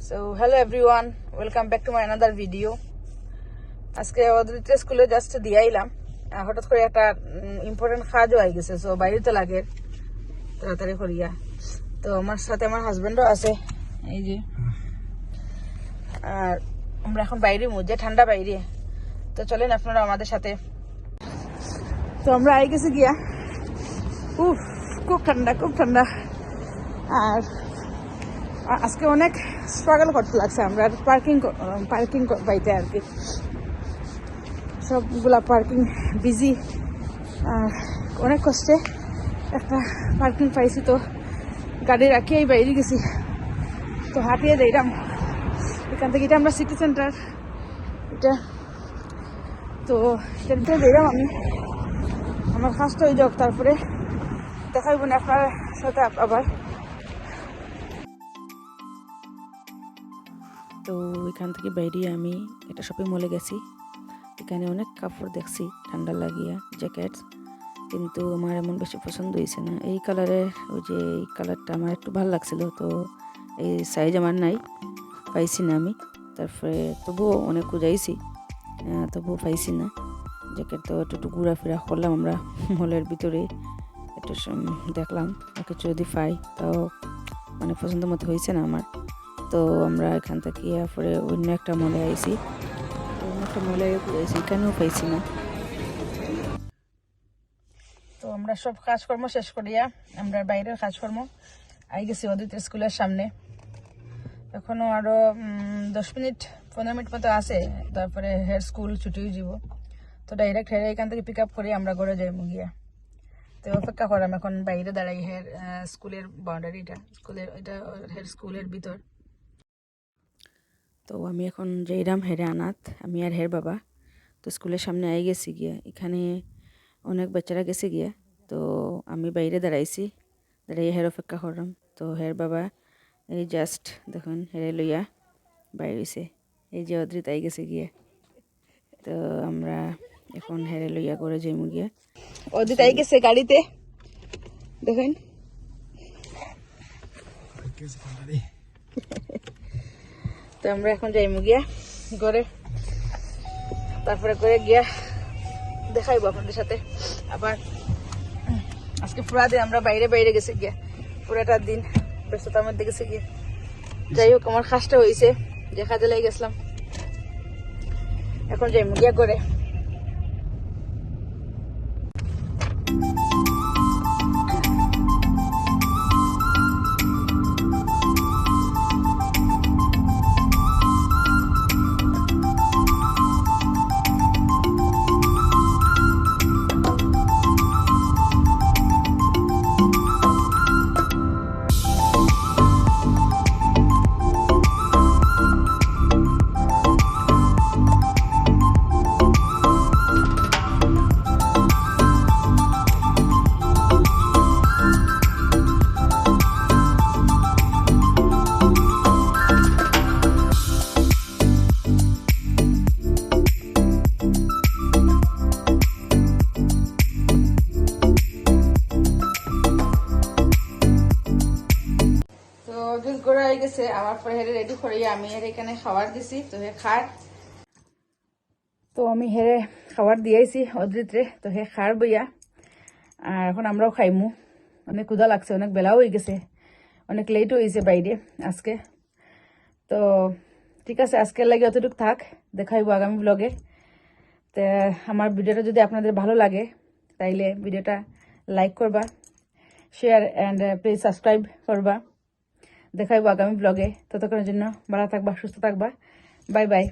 So hello everyone, welcome back to my another video. আজকে অদ্রিতের স্কুলে just দিয়ে আইলাম, হঠাৎ করে একটা ইম্পর্টেন্ট কাজও হয়ে গেছে, সো বাইরে তো লাগে তাড়াতাড়ি করিয়া। তো আমার সাথে আমার হাজবেন্ডও আছে, এই যে। আর আমরা এখন বাইরে মধ্যে ঠান্ডা বাইরে, তো চলেন আপনারা আমাদের সাথে। তো আমরা আই গেছি গিয়া, খুব ঠান্ডা। আর আজকে অনেক স্ট্রাগল করতে লাগছে আমরা পার্কিং পাইতে আর কি। সবগুলা পার্কিং বিজি, অনেক কষ্টে একটা পার্কিং পাইছি। তো গাড়ি রাখিয়েই বাইরে গেছি, তো হাঁটিয়ে যাইলাম এখান থেকে। এটা আমরা সিটি সেন্টার, এটা তো এখান যাইলাম আমি। আমার ফার্স্ট হয়ে যাক, তারপরে দেখাইব না আপনার সাথে আবার। তো এখান থেকে বাইরে আমি একটা শপিং মলে গেছি। এখানে অনেক কাপড় দেখছি ঠান্ডা লাগিয়া, জ্যাকেট, কিন্তু আমার এমন বেশি পছন্দ হয়েছে না। এই কালারের, ওই যে এই কালারটা আমার একটু ভালো লাগছিল, তো এই সাইজ আমার নাই, পাইছি না আমি। তারপরে তবুও অনেক খুঁজাইছি, তবুও পাইছি না জ্যাকেট। তো একটু ঘোরাফেরা করলাম আমরা মলের ভিতরে, একটু দেখলাম কিছু যদি পাই, তাও মানে পছন্দ মতো হয়েছে না আমার। তো আমরা এখান থেকে পরে অন্য একটা মলে আইছি, এখানেও পাইছি না। তো আমরা সব কাজকর্ম শেষ করিয়া আমরা বাইরের কাজকর্ম আই গেছি অদিতের স্কুলের সামনে। এখনো আরো 10-15 মিনিট মতো আছে, তারপরে হের স্কুল ছুটি হয়ে যাব। তো ডাইরেক্ট হেরে এখান থেকে পিক আপ করে আমরা ঘরে যাই গিয়া। তো অপেক্ষা করাম এখন বাইরে দাঁড়াই, হের স্কুলের বাউন্ডারিটা, এটা হের স্কুলের ভিতর। তো আমি এখন যাইরাম হেরে আনাত, আমি আর হের বাবা। তো স্কুলের সামনে আই গেছি গিয়া, এখানে অনেক বাচ্চারা গেছে গিয়া। তো আমি বাইরে দাঁড়াইছি, দাঁড়াইয়া হের অপেক্ষা করলাম। তো হের বাবা এই জাস্ট দেখুন হেরে লইয়া বাইরেছে, এই যে অদ্রিত আই গেছে গিয়া। তো আমরা এখন হেরে লইয়া করে যাইমু গিয়া। অদ্রিত আই গেছে গাড়িতে, দেখুন। তো আমরা এখন যাইমু গিয়া ঘরে, তারপরে করে গিয়া দেখাইবো আপনাদের সাথে আবার। আজকে পুরা দিন আমরা বাইরে গেছি গিয়া, পুরাটা দিন ব্যস্ততার মধ্যে গেছে গিয়া। যাই হোক, আমার কাজটা হয়েছে, যে কাজে লেগে গেছিলাম। এখন যাইমু গিয়া ঘরে। করে হয়ে গেছে আমার, পরে হেরে রেডি করিয়া আমি হেরে এখানে খাবার দিছি। তো হে খার, তো আমি হেরে খাবার দিয়েছি অদ্রিত্রে, তো হে খার বইয়া। আর এখন আমরাও খাইমু, অনেক ক্ষুধা লাগছে, অনেক বেলাও হয়ে গেছে, অনেক লেট হয়েছে বাইরে আজকে। তো ঠিক আছে, আজকের লাগে অতটুকু থাক, দেখাইব আগামী ব্লগে। তো আমার ভিডিওটা যদি আপনাদের ভালো লাগে তাইলে ভিডিওটা লাইক করবা, শেয়ার অ্যান্ড প্লিজ সাবস্ক্রাইব করবা। দেখাইব আগামী ব্লগে। ততক্ষণের জন্য ভালো থাকবা, সুস্থ থাকবা। Bye bye.